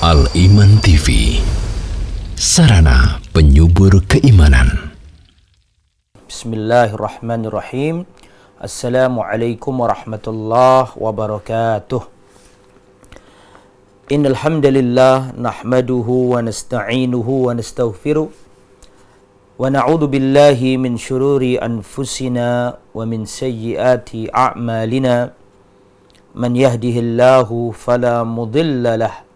Al-Iman TV, sarana penyubur keimanan. Bismillahirrahmanirrahim. Assalamualaikum warahmatullahi wabarakatuh. Innal hamdalillah nahmaduhu wa nasta'inuhu wa nastaghfiruh wa na'udzu billahi min syururi anfusina wa min sayyiati a'malina. Man yahdihillahu fala mudilla lahu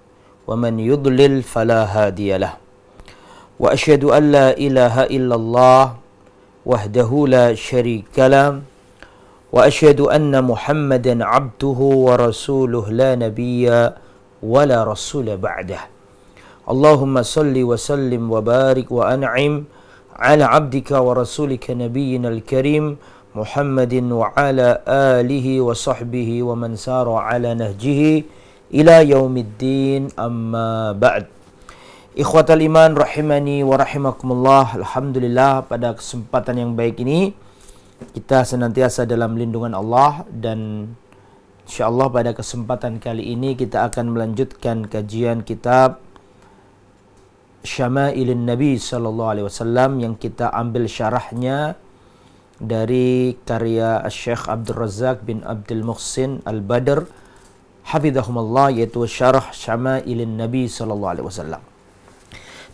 wa man yudlil fala hadiya lahu. Wa asyhadu an la ilaha illallah wahdahu la syarika lahu wa asyhadu anna Muhammadan abduhu wa rasuluh la nabiyya wa la rasula ba'dah. Allahumma salli wa sallim wa barik wa an'im ala abdika wa rasulika nabiyyina al-karim Muhammadin wa ala alihi wa sahbihi wa man sara ala nahjihi ila yaumiddin, amma ba'd. Ikhwatal iman rahimani wa rahimakumullah. Alhamdulillah, pada kesempatan yang baik ini kita senantiasa dalam lindungan Allah, dan insyaallah pada kesempatan kali ini kita akan melanjutkan kajian kitab Syama'ilun Nabi sallallahu alaihi wasallam yang kita ambil syarahnya dari karya Syekh Abdul Razak bin Abdul Muhsin Al-Badr hafidhahumullah, yaitu syarah Syama'ilun Nabi sallallahu alaihi wasallam.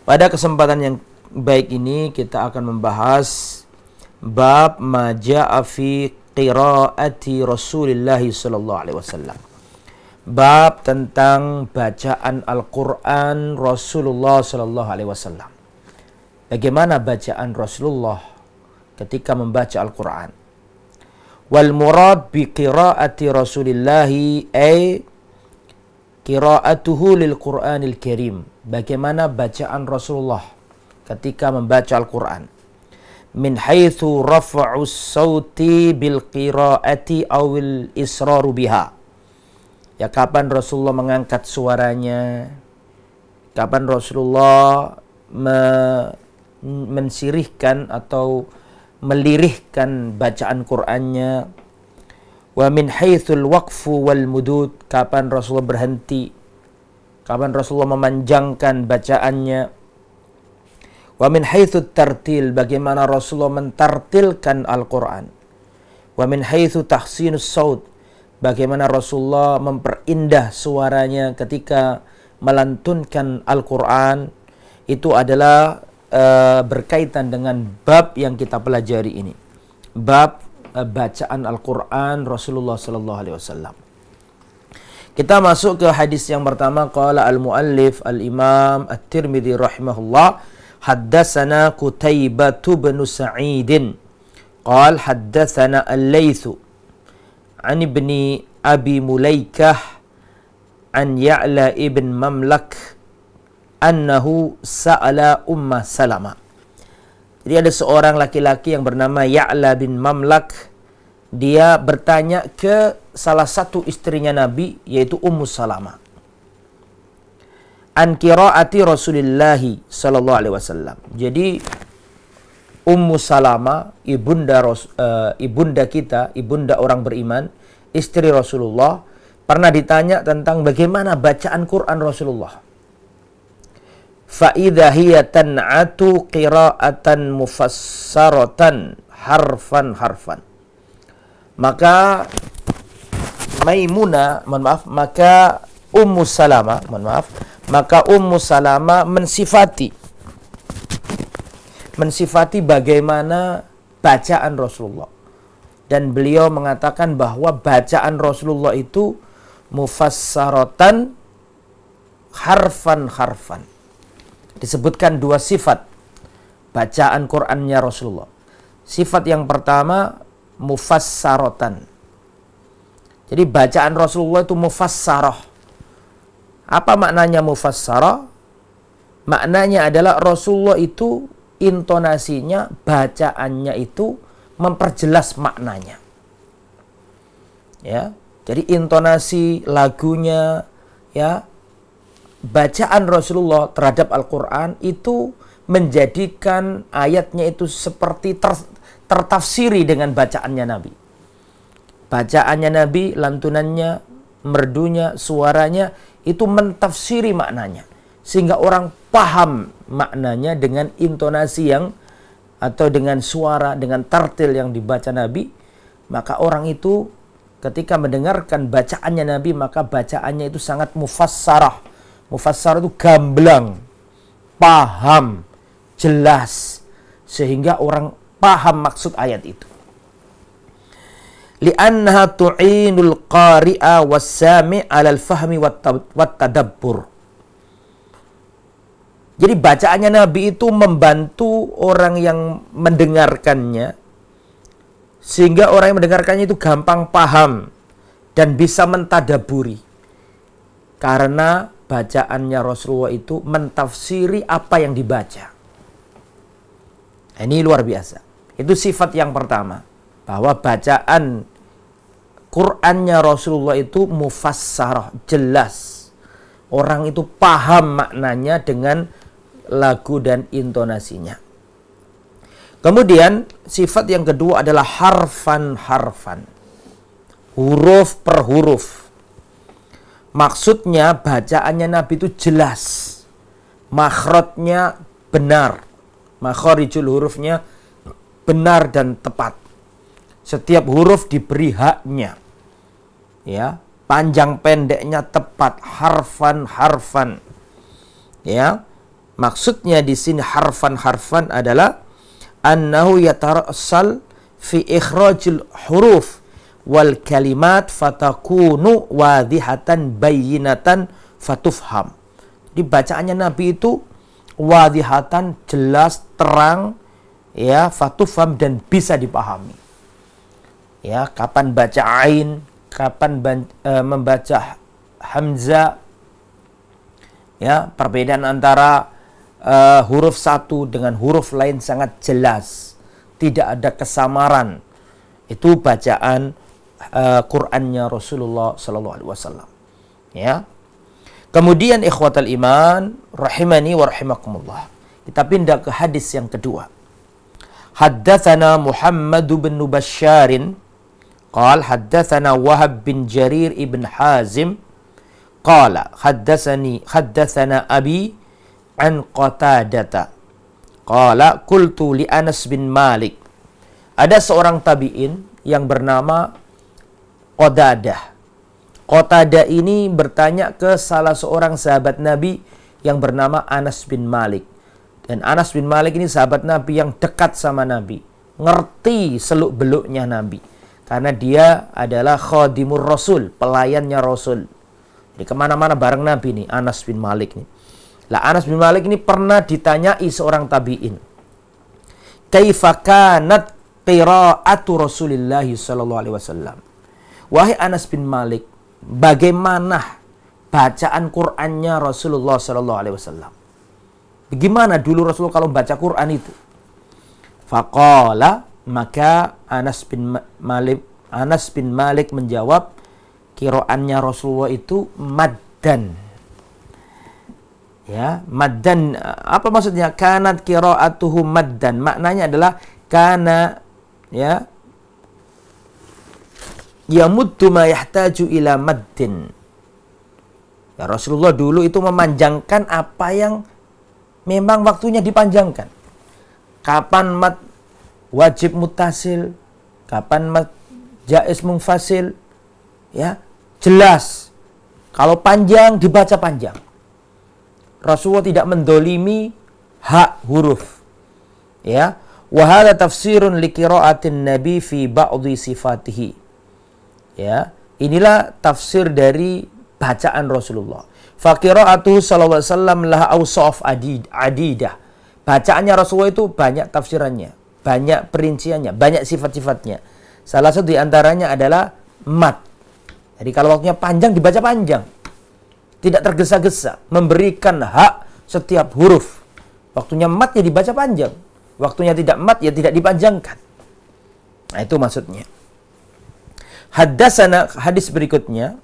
Pada kesempatan yang baik ini kita akan membahas bab ma jaa'a fi qiraati Rasulillah sallallahu alaihi wasallam. Bab tentang bacaan Al-Qur'an Rasulullah sallallahu alaihi wasallam. Bagaimana bacaan Rasulullah ketika membaca Al-Qur'an? Wal murad bi qiraati Rasulillah ay qiraatuhu lil Qur'anil Karim. Bagaimana bacaan Rasulullah ketika membaca Al-Qur'an? Min haitsu raf'us sauti bil qiraati awil israru biha. Ya, kapan Rasulullah mengangkat suaranya, kapan Rasulullah mensirihkan atau melirihkan bacaan Qur'annya. Wa min haitsul waqfu wal mudud, kapan Rasulullah berhenti, kapan Rasulullah memanjangkan bacaannya. Wa min haitsu tartil, bagaimana Rasulullah mentartilkan Al-Qur'an. Wa min haitsu tahsinus saut, bagaimana Rasulullah memperindah suaranya ketika melantunkan Al-Qur'an. Itu adalah berkaitan dengan bab yang kita pelajari ini, bab bacaan Al-Qur'an Rasulullah sallallahu alaihi wasallam. Kita masuk ke hadis yang pertama. Qala al-muallif al-imam at-Tirmidzi rahimahullah, haddatsana Qutaibah bin Sa'id qala haddatsana al-Laits an ibni Abi Mulaikah an Ya'la ibn Mamlak annahu sa'ala Umma Salamah. Jadi ada seorang laki-laki yang bernama Ya'la bin Mamlak. Dia bertanya ke salah satu istrinya Nabi, yaitu Ummu Salamah, an qiraati Rasulillah sallallahu alaihi wasallam. Jadi Ummu Salamah, ibunda kita, ibunda orang beriman, istri Rasulullah, pernah ditanya tentang bagaimana bacaan Quran Rasulullah. Fa'idha hiya tan'atu qira'atan mufassaratan harfan. Maka maka Ummu Salamah mensifati bagaimana bacaan Rasulullah, dan beliau mengatakan bahwa bacaan Rasulullah itu mufassaratan harfan. Disebutkan dua sifat bacaan Qur'annya Rasulullah. Sifat yang pertama mufassaratan. Jadi bacaan Rasulullah itu mufassarah. Apa maknanya mufassarah? Maknanya adalah Rasulullah itu intonasinya, bacaannya itu memperjelas maknanya. Ya, jadi intonasi lagunya, ya, bacaan Rasulullah terhadap Al-Quran itu menjadikan ayatnya itu seperti tertafsiri dengan bacaannya Nabi. Bacaannya Nabi, lantunannya, merdunya, suaranya itu mentafsiri maknanya. sehingga orang paham maknanya dengan intonasi yang atau dengan suara, dengan tartil yang dibaca Nabi, maka orang itu ketika mendengarkan bacaannya Nabi, maka bacaannya itu sangat mufassarah. Mufassarah itu gamblang, paham, jelas, sehingga orang paham maksud ayat itu. Li'annaha tu'inul qari'a was-sami' 'alal fahmi wat tadabbur. Jadi bacaannya Nabi itu membantu orang yang mendengarkannya, sehingga orang yang mendengarkannya itu gampang paham dan bisa mentadaburi. Karena bacaannya Rasulullah itu mentafsiri apa yang dibaca. Ini luar biasa. Itu sifat yang pertama, bahwa bacaan Qur'annya Rasulullah itu mufassarah, jelas. Orang itu paham maknanya dengan lagu dan intonasinya. Kemudian sifat yang kedua adalah harfan-harfan, huruf per huruf. Maksudnya bacaannya Nabi itu jelas, makhrajnya benar, makharijul hurufnya benar dan tepat. Setiap huruf diberi haknya, ya, panjang pendeknya tepat, harfan-harfan, ya. Maksudnya di sini harfan-harfan adalah annahu yatarassal fi ikhrajil huruf wal kalimat fatakunu wadihatan bayyinatan fatufham. Di bacaannya Nabi itu wadihatan, jelas, terang, ya, fatufham, dan bisa dipahami. Ya, kapan baca ain, kapan membaca hamzah, ya, perbedaan antara huruf satu dengan huruf lain sangat jelas, tidak ada kesamaran. Itu bacaan Qur'annya Rasulullah sallallahu alaihi wasallam, ya. Kemudian ikhwatal iman rahimani wa rahimakumullah, kita pindah ke hadis yang kedua. Haddatsana Muhammad bin Basyarin qala haddatsana Wahab bin Jarir ibn Hazim qala haddatsana abi an Qatadata qala qultu li Anas bin Malik. Ada seorang tabi'in yang bernama Qatadah. Qatadah ini bertanya ke salah seorang sahabat Nabi yang bernama Anas bin Malik. Dan Anas bin Malik ini sahabat Nabi yang dekat sama Nabi, ngerti seluk-beluknya Nabi, karena dia adalah khadimur Rasul, pelayannya Rasul. Jadi kemana-mana bareng Nabi nih Anas bin Malik nih. Lah Anas bin Malik ini pernah ditanyai seorang tabi'in, kaifa kanat qira'atu Rasulillah sallallahu alaihi wasallam. Wahai Anas bin Malik, bagaimana bacaan Qur'annya Rasulullah sallallahu alaihi wasallam? Bagaimana dulu Rasulullah kalau baca Qur'an itu? Faqala, maka Anas bin Malik menjawab, qira'annya Rasulullah itu maddan. Ya, maddan, apa maksudnya? Kanat qira'atuhu maddan. Maknanya adalah kana, ya, yamuddu ma yahtaju ila maddin. Ya, Rasulullah dulu itu memanjangkan apa yang memang waktunya dipanjangkan. Kapan mad wajib muttasil, kapan mad jaiz munfasil, ya, jelas. Kalau panjang dibaca panjang. Rasulullah tidak mendolimi hak huruf. Ya, wa hadza tafsirun li qira'atin nabi fi ba'dhi sifatihi. Ya, inilah tafsir dari bacaan Rasulullah. Fa qira'atuhu sallallahu alaihi wasallam laha awsaf adidah. Bacaannya Rasulullah itu banyak tafsirannya, banyak perinciannya, banyak sifat-sifatnya. Salah satu di antaranya adalah mad. Jadi kalau waktunya panjang dibaca panjang, tidak tergesa-gesa, memberikan hak setiap huruf. Waktunya mad ya dibaca panjang, waktunya tidak mad ya tidak dipanjangkan. Nah, itu maksudnya. Haddasana, hadis berikutnya,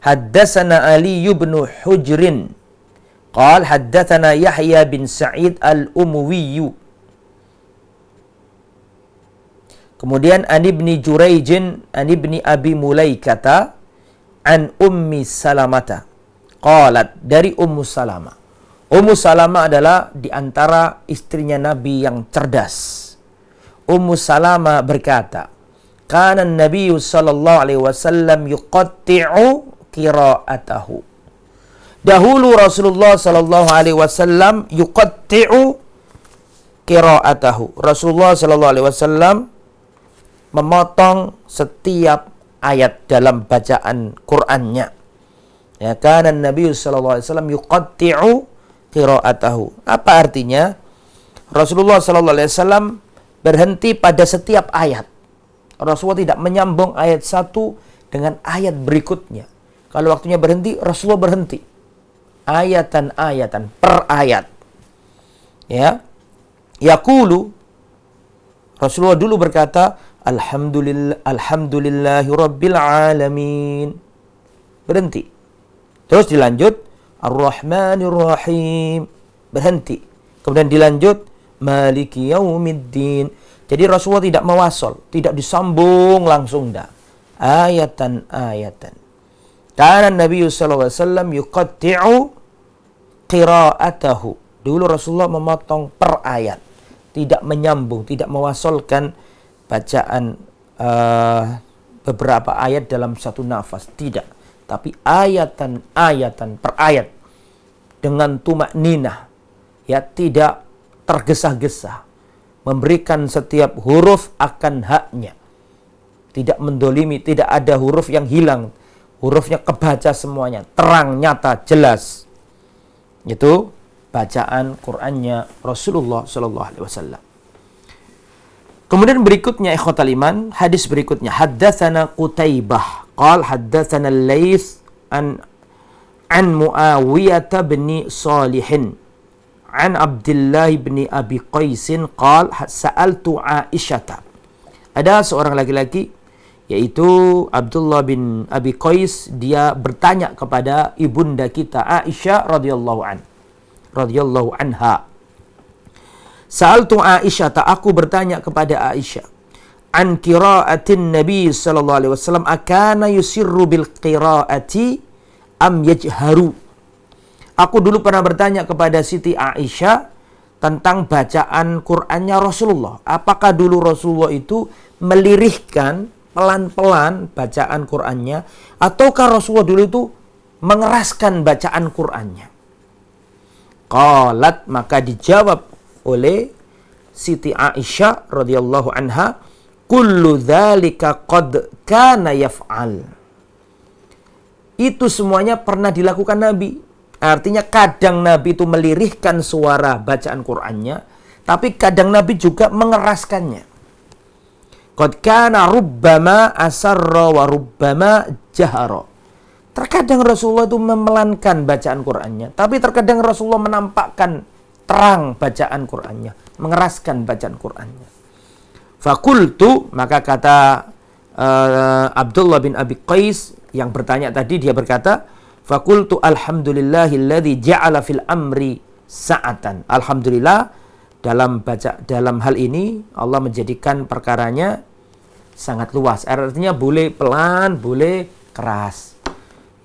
haddasana Ali bin Hujrin qal haddatsana Yahya bin Sa'id al-Umwi. Kemudian an ibni Jurayjin an ibni Abi Mulaikata an Ummi Salamata qalat, dari Ummu Salamah. Ummu Salamah adalah di antara istrinya Nabi yang cerdas. Ummu Salamah berkata, "Kana Nabi sallallahu alaihi wasallam yuqatti'u qira'atahu." Dahulu Rasulullah sallallahu alaihi wasallam yuqatti'u qira'atahu. Rasulullah sallallahu alaihi wasallam memotong setiap ayat dalam bacaan Qur'annya. Ya, kana Nabi sallallahu alaihi wasallam yuqatti'u qira'atahu. Apa artinya? Rasulullah sallallahu alaihi wasallam berhenti pada setiap ayat. Rasulullah tidak menyambung ayat satu dengan ayat berikutnya. Kalau waktunya berhenti, Rasulullah berhenti. Ayatan-ayatan per ayat. Ya. Yaqulu, Rasulullah dulu berkata, Alhamdulillahi Rabbil Alamin. Berhenti. Terus dilanjut, Ar-Rahmanir Rahim. Berhenti. Kemudian dilanjut, Maliki Yaumiddin. Jadi Rasulullah tidak mewasol, tidak disambung langsung dah. Ayatan-ayatan. Karena Nabi sallallahu alaihi wasallam yuqatti'u qira'atahu. Dulu Rasulullah memotong per ayat, tidak menyambung, tidak mewasolkan bacaan beberapa ayat dalam satu nafas, tidak. Tapi ayatan-ayatan per ayat dengan tumakninah, ya, tidak tergesa-gesa, memberikan setiap huruf akan haknya, tidak mendolimi, tidak ada huruf yang hilang, hurufnya kebaca semuanya, terang, nyata, jelas. Itu bacaan Qur'annya Rasulullah sallallahu alaihi wasallam. Kemudian berikutnya ikhwatal iman, hadis berikutnya, haddatsana Qutaibah qal haddatsana Al-Laits an Muawiyah bin Salihin an Abdullah bin Abi Qais qal sa'altu Aisyah. Ada seorang laki-laki yaitu Abdullah bin Abi Qais, dia bertanya kepada ibunda kita Aisyah radhiyallahu anha. Sa'altu Aisyah, aku bertanya kepada Aisyah, an qira'atin Nabi sallallahu alaihi wasallam akana yusirru bil qira'ati am yajharu. Aku dulu pernah bertanya kepada Siti Aisyah tentang bacaan Qur'annya Rasulullah. Apakah dulu Rasulullah itu melirihkan pelan-pelan bacaan Qur'annya, ataukah Rasulullah dulu itu mengeraskan bacaan Qur'annya? Qalat, maka dijawab oleh Siti Aisyah radhiyallahu anha, kullu dzalika qad kana yaf'al. Itu semuanya pernah dilakukan Nabi. Artinya kadang Nabi itu melirihkan suara bacaan Qur'annya, tapi kadang Nabi juga mengeraskannya. Qad kana rubbama asarra wa rubbama jahara. Terkadang Rasulullah itu memelankan bacaan Qur'annya, tapi terkadang Rasulullah menampakkan terang bacaan Qur'annya, mengeraskan bacaan Qur'annya. Fakultu, maka kata Abdullah bin Abi Qais yang bertanya tadi, dia berkata, fakultu alhamdulillahilladzi ja'ala fil amri sa'atan. Alhamdulillah, dalam hal ini Allah menjadikan perkaranya sangat luas. Artinya boleh pelan, boleh keras.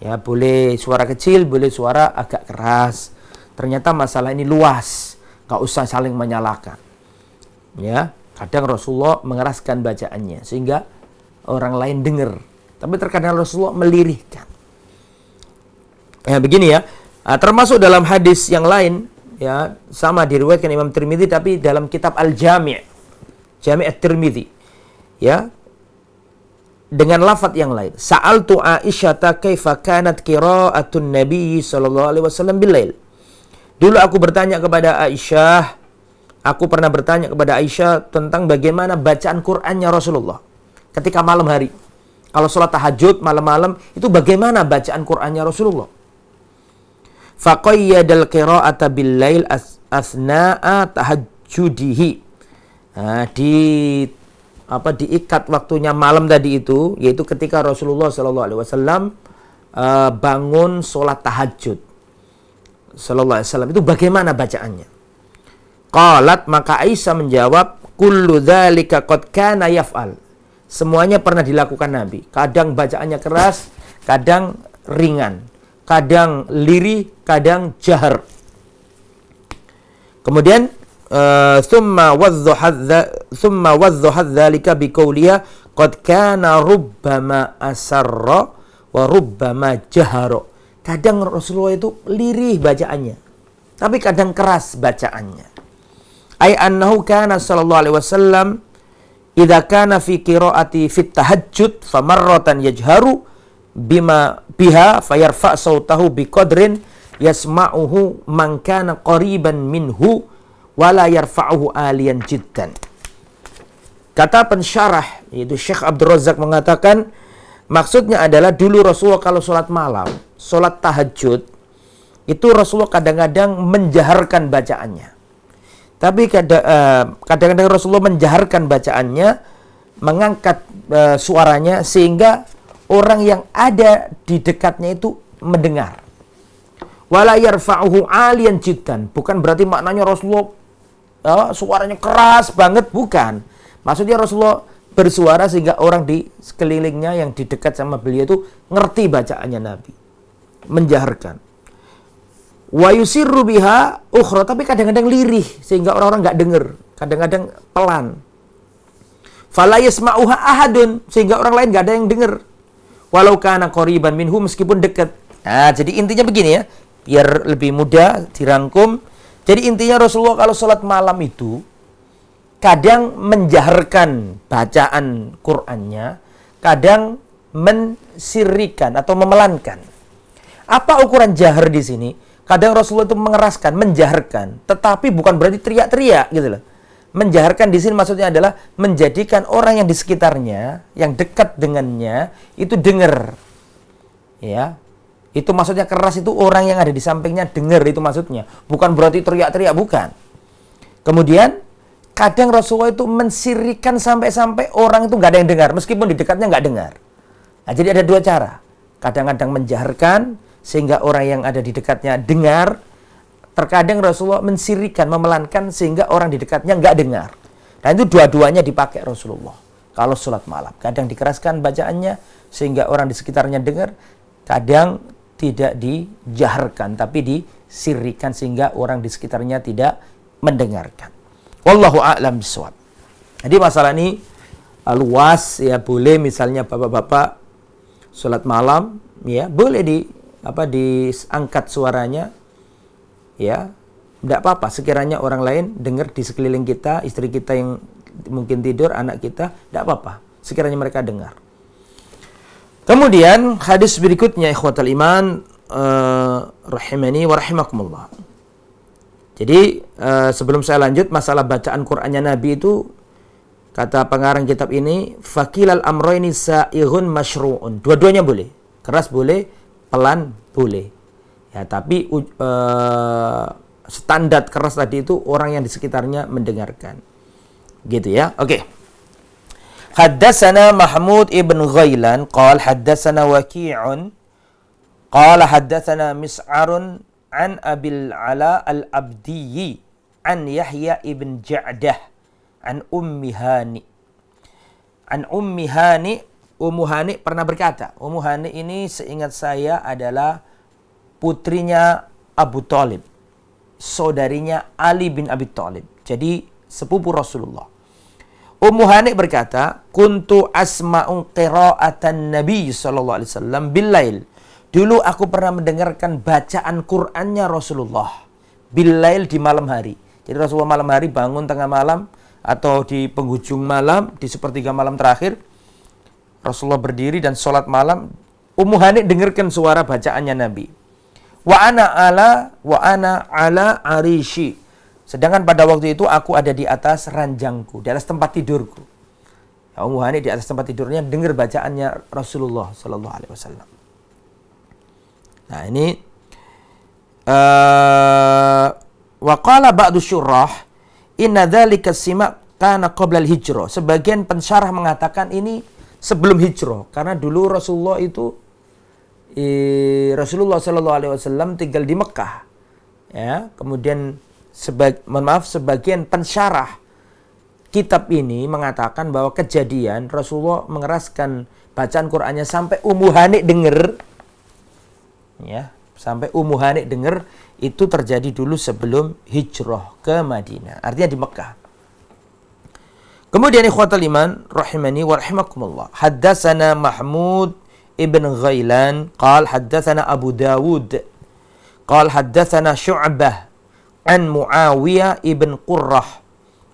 Ya, boleh suara kecil, boleh suara agak keras. Ternyata masalah ini luas, gak usah saling menyalahkan. Ya, kadang Rasulullah mengeraskan bacaannya sehingga orang lain dengar, tapi terkadang Rasulullah melirihkan. Ya, begini ya. Termasuk dalam hadis yang lain, ya, sama diriwayatkan Imam Tirmidzi, tapi dalam kitab Al-Jami', Jami' At-Tirmidzi, ya, dengan lafaz yang lain. Sa'altu Aisyata kaifa kanat qira'atun Nabi sallallahu alaihi wasallam bil-lail. Dulu aku bertanya kepada Aisyah, aku pernah bertanya kepada Aisyah tentang bagaimana bacaan Qur'annya Rasulullah ketika malam hari. Kalau sholat tahajud malam-malam, itu bagaimana bacaan Qur'annya Rasulullah? Faqayyadal qira'ata bil-lail asna'a tahajjudihi. Nah, diikat waktunya malam tadi itu, yaitu ketika Rasulullah SAW bangun sholat tahajud. Sallallahu alaihi wasallam, itu bagaimana bacaannya? Qalat, maka Aisyah menjawab, kullu dzalika qad kana yaf'al. Semuanya pernah dilakukan Nabi. Kadang bacaannya keras, kadang ringan, kadang lirih, kadang jahar. Kemudian thumma wadzaha dzalika biqauliha qad kana rubbama asarra wa rubbama jahara. Kadang Rasulullah itu lirih bacaannya, tapi kadang keras bacaannya. Ai annahu kana sallallahu alaihi wasallam idza kana fi qiraati fit tahajjud famarratan yajharu biha fayarfa sautahu biqadrin yasma'uhu man kana qariban minhu wala yarfa'uhu aliyan jiddan. Kata pensyarah yaitu Syekh Abdul Razak mengatakan, maksudnya adalah dulu Rasulullah kalau sholat malam, sholat tahajud, itu Rasulullah kadang-kadang menjaharkan bacaannya. Tapi kadang-kadang Rasulullah menjaharkan bacaannya, mengangkat suaranya sehingga orang yang ada di dekatnya itu mendengar. Wala yarfa'uhu aliyan jiddan. Bukan berarti maknanya Rasulullah suaranya keras banget, bukan. Maksudnya Rasulullah bersuara sehingga orang di sekelilingnya yang di dekat sama beliau itu ngerti bacaannya Nabi. Menjaharkan. Wa yusirru biha ukhra, tapi kadang-kadang lirih sehingga orang-orang enggak dengar, kadang-kadang pelan. Fala yasma'uha ahadun, sehingga orang lain enggak ada yang dengar. Walau kana qariban minhu, meskipun dekat. Nah, jadi intinya begini ya, biar lebih mudah dirangkum. Jadi intinya Rasulullah kalau sholat malam itu kadang menjaharkan bacaan Qur'annya, kadang mensirrikan atau memelankan. Apa ukuran jahar di sini? Kadang Rasulullah itu mengeraskan, menjaharkan, tetapi bukan berarti teriak-teriak gitu loh. Menjaharkan di sini maksudnya adalah menjadikan orang yang di sekitarnya, yang dekat dengannya itu dengar. Ya. Itu maksudnya keras, itu orang yang ada di sampingnya dengar, itu maksudnya. Bukan berarti teriak-teriak, bukan. Kemudian kadang Rasulullah itu mensirikan sampai-sampai orang itu nggak ada yang dengar, meskipun di dekatnya nggak dengar. Nah, jadi ada dua cara. Kadang-kadang menjaharkan sehingga orang yang ada di dekatnya dengar. Terkadang Rasulullah mensirikan, memelankan sehingga orang di dekatnya nggak dengar. Nah, itu dua-duanya dipakai Rasulullah kalau sholat malam. Kadang dikeraskan bacaannya sehingga orang di sekitarnya dengar. Kadang tidak dijaharkan, tapi disirrikan sehingga orang di sekitarnya tidak mendengarkan. Wallahu a'lam bishawab. Jadi masalah ini luas ya, boleh misalnya bapak-bapak sholat malam ya, boleh diangkat suaranya ya, tidak apa-apa sekiranya orang lain dengar di sekeliling kita, istri kita yang mungkin tidur, anak kita, tidak apa-apa sekiranya mereka dengar. Kemudian hadis berikutnya ikhwatal iman rahimani wa rahimakumullah. Jadi sebelum saya lanjut masalah bacaan Qur'annya Nabi itu, kata pengarang kitab ini, fakilal amroini sa'ighun masyru'un. Dua-duanya boleh. Keras boleh, pelan boleh. Ya, tapi standar keras tadi itu orang yang di sekitarnya mendengarkan. Gitu ya. Oke. Haddatsana Mahmud ibn Ghailan qala haddatsana Waqi'un qala haddatsana Mis'arun an Abil Ala al-Abdi an Yahya ibn Ja'dah an Ummi Hani. An Ummi Hani, Ummu Hani pernah berkata, Ummu Hani ini seingat saya adalah putrinya Abu Thalib, saudarinya Ali bin Abi Thalib. Jadi sepupu Rasulullah. Ummu Hani berkata, kuntu asma'u qira'atan Nabi sallallahu alaihi wasallam bil-lail. Dulu aku pernah mendengarkan bacaan Qur'annya Rasulullah bil-lail, di malam hari. Jadi Rasulullah malam hari bangun tengah malam atau di penghujung malam, di sepertiga malam terakhir, Rasulullah berdiri dan sholat malam. Ummu Hani dengarkan suara bacaannya Nabi. Wa ana ala arishi. Sedangkan pada waktu itu aku ada di atas ranjangku, di atas tempat tidurku. Ya, Ummu Hani di atas tempat tidurnya dengar bacaannya Rasulullah sallallahu alaihi wasallam. Nah, ini wa qala ba'du syurrah inna dzalika sima' kana qabla al-hijrah. Sebagian pensyarah mengatakan ini sebelum hijrah, karena dulu Rasulullah itu Rasulullah sallallahu alaihi wasallam tinggal di Mekah. Ya, kemudian sebagian pensyarah kitab ini mengatakan bahwa kejadian Rasulullah mengeraskan bacaan Qur'annya sampai Ummu Hani dengar, ya, sampai Ummu Hani dengar itu terjadi dulu sebelum hijrah ke Madinah, artinya di Mekah. Kemudian ikhwatal iman rahimani wa rahimakumullah, haddatsana Mahmud ibn Ghailan qal haddatsana Abu Dawud qal haddatsana Syu'bah an Muawiyah ibn Qurrah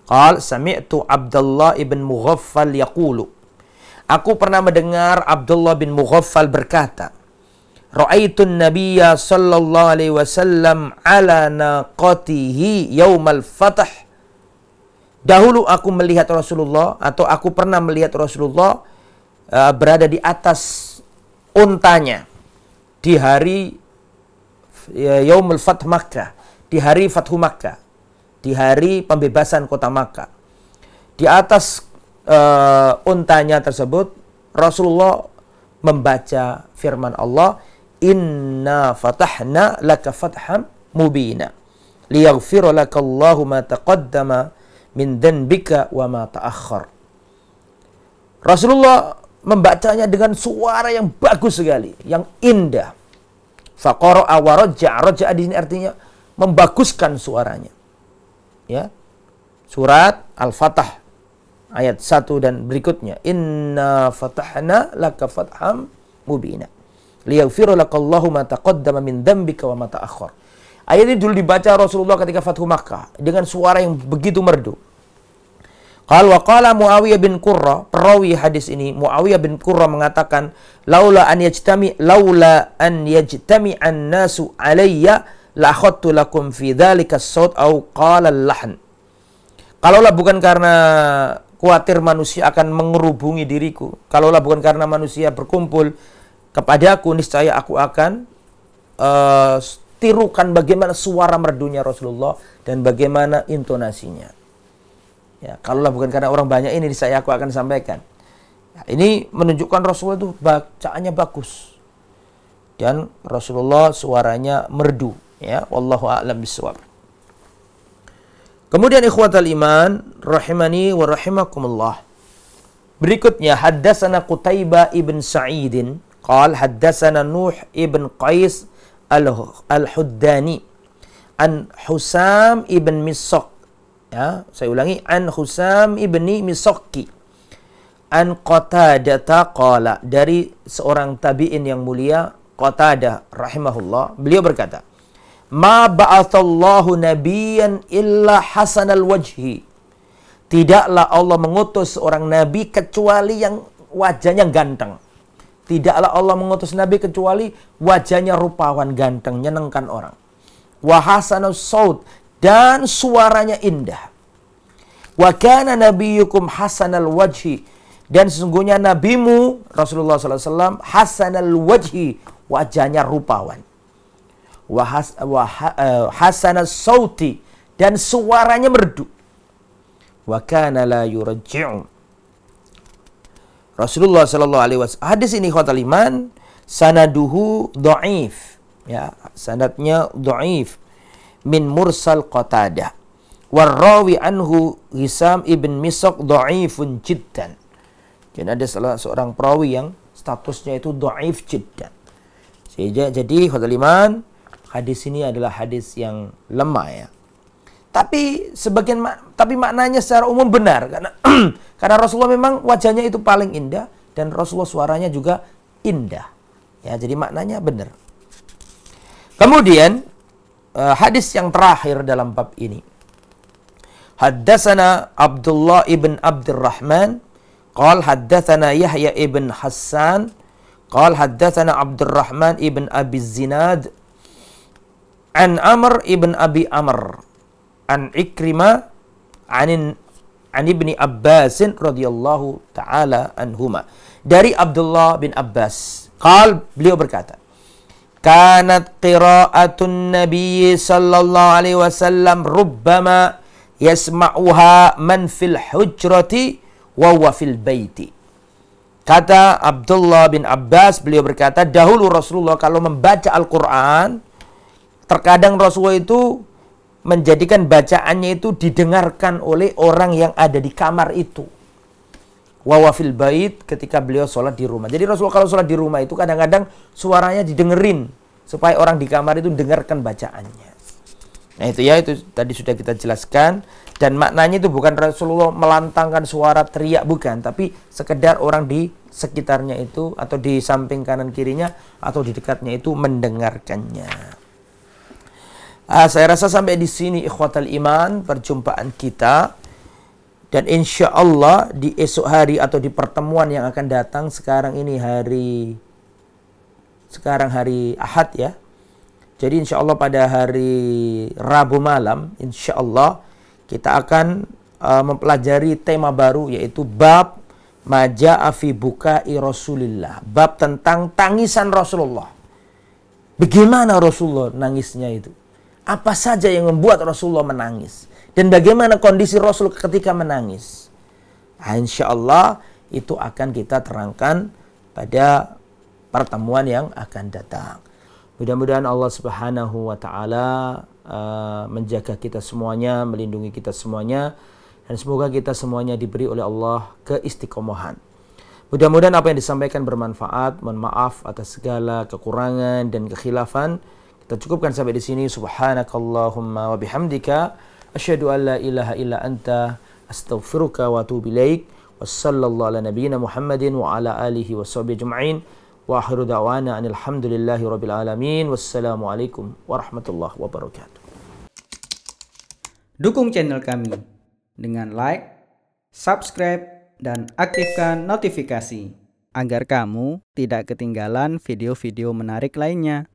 qal sami'tu Abdullah ibn Mughaffal yaqulu, aku pernah mendengar Abdullah bin Mughaffal berkata, ra'aitun nabiyya sallallahu alaihi wasallam ala naqatihi yaumal fath. Dahulu aku melihat Rasulullah, atau aku pernah melihat Rasulullah berada di atas untanya di hari yaumul fath Makkah, di hari Fathu Makkah, di hari pembebasan kota Makkah. Di atas untanya tersebut Rasulullah membaca firman Allah, inna fatahna laka fatham mubina liyaghfira laka Allahu ma taqaddama min dhanbika wa ma ta'akhkhar. Rasulullah membacanya dengan suara yang bagus sekali, yang indah. Faqara'a wa raja'a. Raja'a di sini artinya membaguskan suaranya. Ya. Surat Al-Fatah ayat 1 dan berikutnya, inna fatahna laka fatham mubina liyaghfira laka Allahu ma taqaddama min dhanbika wa ma ta'akhkhar. Ayat ini dulu dibaca Rasulullah ketika Fathu Makkah dengan suara yang begitu merdu. Wa qala Muawiyah bin Qurra, perawi hadis ini, Muawiyah bin Qurra mengatakan, laula an yajtami an-nasu alayya la akhadtu lakum fi dzalika as-saut au qala al-lahn. Kalaulah bukan karena khawatir manusia akan mengerubungi diriku, kalaulah bukan karena manusia berkumpul kepadaku, niscaya aku akan tirukan bagaimana suara merdunya Rasulullah dan bagaimana intonasinya. Ya, kalaulah bukan karena orang banyak ini, saya aku akan sampaikan. Ya, ini menunjukkan Rasulullah itu bacaannya bagus dan Rasulullah suaranya merdu. Ya, wallahu a'lam bishawab. Kemudian ikhwatal iman rahimani wa rahimakumullah. Berikutnya haddatsana Qutaibah ibn Sa'idin qal haddatsana Nuh ibn Qais al-Huddani an Husam ibn Misaq. Ya, saya ulangi, an Husam ibni Misaqi an Qatadah qala, dari seorang tabi'in yang mulia Qatadah rahimahullah, beliau berkata, ma ba'athallahu nabiyyan illa hasanal wajhi. Tidaklah Allah mengutus seorang nabi kecuali yang wajahnya ganteng. Tidaklah Allah mengutus nabi kecuali wajahnya rupawan, ganteng, nyenengkan orang. Wa hasanus saut, dan suaranya indah. Wa kana nabiyyukum hasanal wajhi, dan sesungguhnya nabimu Rasulullah SAW hasanal wajhi, wajahnya rupawan. Wa hasanas sauti, dan suaranya merdu. Wa kana la yurji'u. Rasulullah sallallahu alaihi wasallam, hadis ini khawatul iman sanaduhu dhaif, ya, sanadnya dhaif, min mursal Qatadah. Warrawi anhu Hisam ibn Misaq dhaifun jiddan. Jadi ada salah seorang perawi yang statusnya itu dhaif jiddan. Jadi khawatul iman, hadis ini adalah hadis yang lemah, ya. Tapi tapi maknanya secara umum benar karena karena Rasulullah memang wajahnya itu paling indah dan Rasulullah suaranya juga indah. Ya, jadi maknanya benar. Kemudian hadis yang terakhir dalam bab ini. Haddatsana Abdullah ibn Abdurrahman qala haddatsana Yahya ibn Hassan qala haddatsana Abdurrahman ibn Abi Zinad an Amr ibn Abi Amr an Ikrimah an ibni Abbas radhiyallahu taala anhuma, dari Abdullah bin Abbas beliau berkata, kanat qira'atun nabiy sallallahu alaihi wasallam rubbama yasma'uha man fil hujrati wa huwa fil baiti. Kata Abdullah bin Abbas, beliau berkata, dahulu Rasulullah kalau membaca Al-Quran, terkadang Rasulullah itu menjadikan bacaannya itu didengarkan oleh orang yang ada di kamar itu. Wa fil bait, ketika beliau sholat di rumah. Jadi Rasulullah kalau sholat di rumah itu kadang-kadang suaranya didengerin supaya orang di kamar itu dengarkan bacaannya. Nah itu ya, itu tadi sudah kita jelaskan. Dan maknanya itu bukan Rasulullah melantangkan suara teriak, bukan. Tapi sekedar orang di sekitarnya itu, atau di samping kanan kirinya, atau di dekatnya itu mendengarkannya. Saya rasa sampai di sini ikhwatal iman perjumpaan kita. Dan insya Allah di esok hari atau di pertemuan yang akan datang, sekarang hari Ahad ya. Jadi insya Allah pada hari Rabu malam, insya Allah kita akan mempelajari tema baru, yaitu bab Maja'a fi bukai Rasulillah. Bab tentang tangisan Rasulullah. Bagaimana Rasulullah nangisnya itu? Apa saja yang membuat Rasulullah menangis? Dan bagaimana kondisi Rasul ketika menangis? Nah, insya Allah itu akan kita terangkan pada pertemuan yang akan datang. Mudah-mudahan Allah Subhanahu wa taala menjaga kita semuanya, melindungi kita semuanya, dan semoga kita semuanya diberi oleh Allah keistiqomahan. Mudah-mudahan apa yang disampaikan bermanfaat. Mohon maaf atas segala kekurangan dan kekhilafan. Kita cukupkan sampai di sini. Subhanakallahumma wa bihamdika asyhadu an la ilaha illa anta astaghfiruka wa atubu ilaik. Wassallallahu ala nabiyyina Muhammadin wa ala alihi washabihi ajma'in. Wa akhiru da'wana anil hamdulillahi rabbil alamin. Wassalamualaikum warahmatullahi wabarakatuh. Dukung channel kami dengan like, subscribe, dan aktifkan notifikasi agar kamu tidak ketinggalan video-video menarik lainnya.